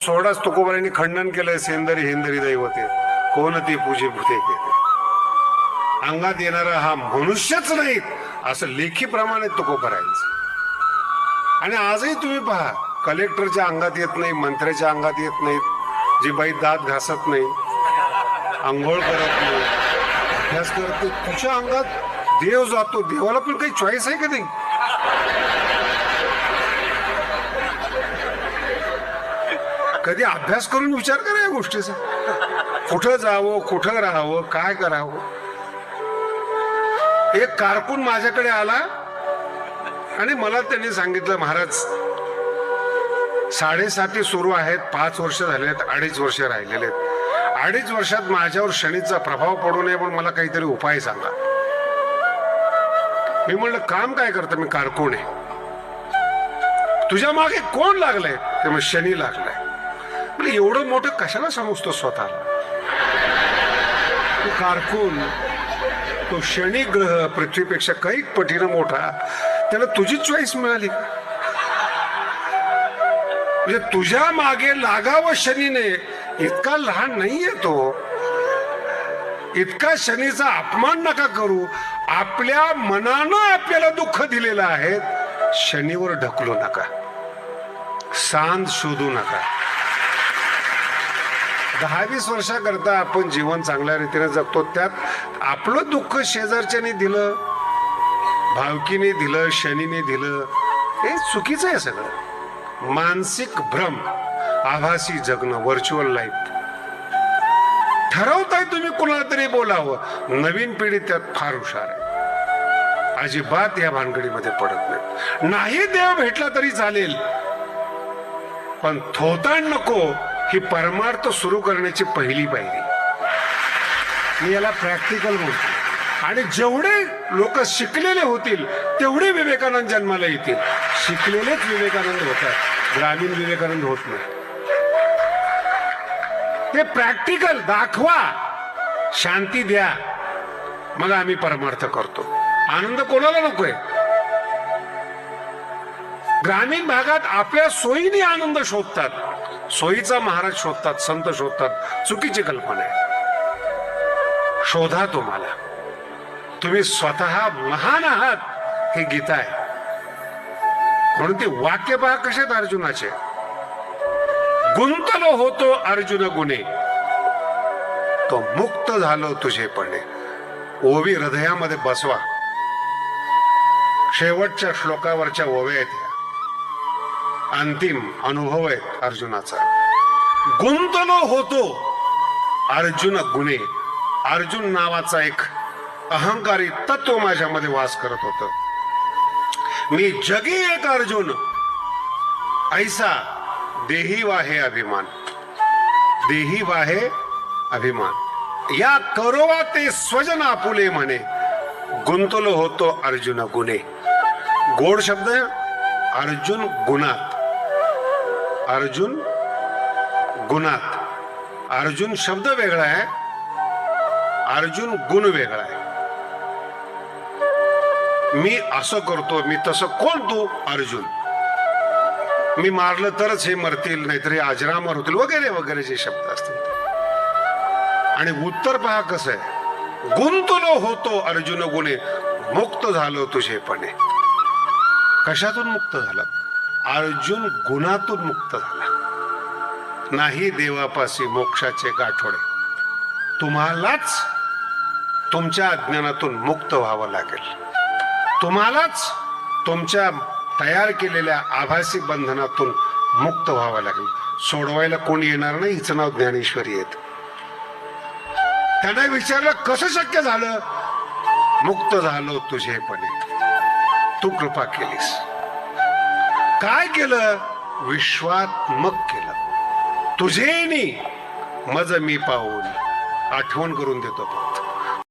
सोडाच तुकोबारांनी खंडन केलंय. सेंदरी हिंदरी दैवते कोण ती पूजे भूते केते. अंगात येणारा हा मनुष्यच नाही असं लेखी प्रमाणे तुकोबारांचं. आणि आजही तुम्ही पहा, कलेक्टरच्या अंगात येत नाही, मंत्र्याच्या अंगात येत नाहीत, जी बाई दात घासत नाही, आंघोळ करत नाही, अभ्यास करत नाही, तुझ्या अंगात देव जातो. देवाला पण काही चॉईस आहे का नाही? कधी अभ्यास करून विचार करा या गोष्टीचा. कुठं जावं, कुठं राहावं, काय करावं. एक कारकून माझ्याकडे आला आणि मला त्यांनी सांगितलं, महाराज 7.5 सुरू आहेत, 5 वर्ष झालेत, 2.5 वर्ष राहिलेले आहेत. 2.5 वर्षात माझ्यावर शनीचा प्रभाव पडू नये म्हणून मला काहीतरी उपाय सांगा. मी म्हणलं, काम काय करतं? मी कारकून आहे. तुझ्या मागे कोण लागलंय? ते मग शनी लागलाय. म्हणजे एवढं मोठं कशाला समजतो स्वतःला? तो कारकून, तो शनी ग्रह पृथ्वीपेक्षा काही पटीनं मोठा, त्याला तुझी चॉईस मिळाली. म्हणजे तुझ्या मागे लागावं शनीने, इतका लहान नाहीये तो. इतका शनीचा अपमान नका करू. आपल्या मनानं आपल्याला दुःख दिलेलं आहे, शनीवर ढकलू नका, सांध शोधू नका. 10-20 वर्षाकरता आपण जीवन चांगल्या रीतीने जगतो, त्यात आपलं दुःख शेजारच्याने दिलं, भावकीने दिलं, शनीने दिलं, हे चुकीचं आहे सगळं. मानसिक भ्रम, आभासी जगणं, व्हर्च्युअल लाईफ. ठरवताय तुम्ही कुणाला तरी बोलावं. नवीन पिढी त्यात फार हुशार आहे, अजिबात या भानगडीमध्ये पडत नाही. देव भेटला तरी चालेल, पण थोतांड नको. ही परमार्थ सुरू करण्याची पहिली पायरी. मी याला प्रॅक्टिकल बोलतो. आणि जेवढे लोक शिकलेले होतील तेवढे विवेकानंद जन्माला येतील. शिकलेलेच विवेकानंद होतात, ग्रामीण विवेकानंद होत नाही. ते प्रॅक्टिकल दाखवा, शांती द्या, मग आम्ही परमार्थ करतो. आनंद कोणाला नकोय? ग्रामीण भागात आपल्या सोयीने आनंद शोधतात, सोयीचा महाराज शोधतात, संत शोधतात. चुकीची कल्पना आहे. शोधा तुम्हाला. तुम्ही स्वतः महान आहात, हे गीता आहे. म्हणून ते वाक्य पहा कसे आहेत अर्जुनाचे. गुंतलो होतो अर्जुन गुणे, तो मुक्त झालो तुझेपणे. ओवी हृदयामध्ये बसवा. शेवटच्या श्लोकावरच्या ओव्या आहेत, अंतिम अनुभव आहे अर्जुनाचा. गुंतलो होतो अर्जुन गुणे. अर्जुन नावाचा एक अहंकारी तत्व माझ्यामध्ये वास करत होत. मी जगी एक अर्जुन, ऐसा देही वाहे अभिमान. देही वाहे अभिमान. या करोवा ते स्वजन आपुले म्हणे. गुंतलो होतो अर्जुन गुणे. गोड शब्द आहे. अर्जुन गुणात, अर्जुन गुणात. अर्जुन शब्द वेगळा आहे, अर्जुन गुण वेगळा आहे. मी असं करतो, मी तसं. कोण तू? अर्जुन. मी मारलं तरच हे मरतील, नाहीतर हे अजरामर होतील, वगैरे वगैरे जे शब्द असतील. आणि उत्तर पहा कसं आहे. गुंतलो होतो अर्जुन गुणे, मुक्त झालो तुझेपणे. कशातून मुक्त झाला? अर्जुन गुणातून मुक्त झाला. नाही देवापासी मोक्षाचे गाठोडे. तुम्हालाच तुमच्या अज्ञानातून मुक्त व्हावं लागेल. तुम्हालाच तुमच्या तयार केलेल्या आभासी बंधनातून मुक्त व्हावं लागेल. सोडवायला कोणी येणार नाही. हिचं नाव ज्ञानेश्वरी आहेत. त्यांना विचारलं कसं शक्य झालं? मुक्त झालो तुझेपणे. तू कृपा केलीस. काय केलं? विश्वात्मक केलं. तुझेनी मज मी पाहून. आठवण करून देतो.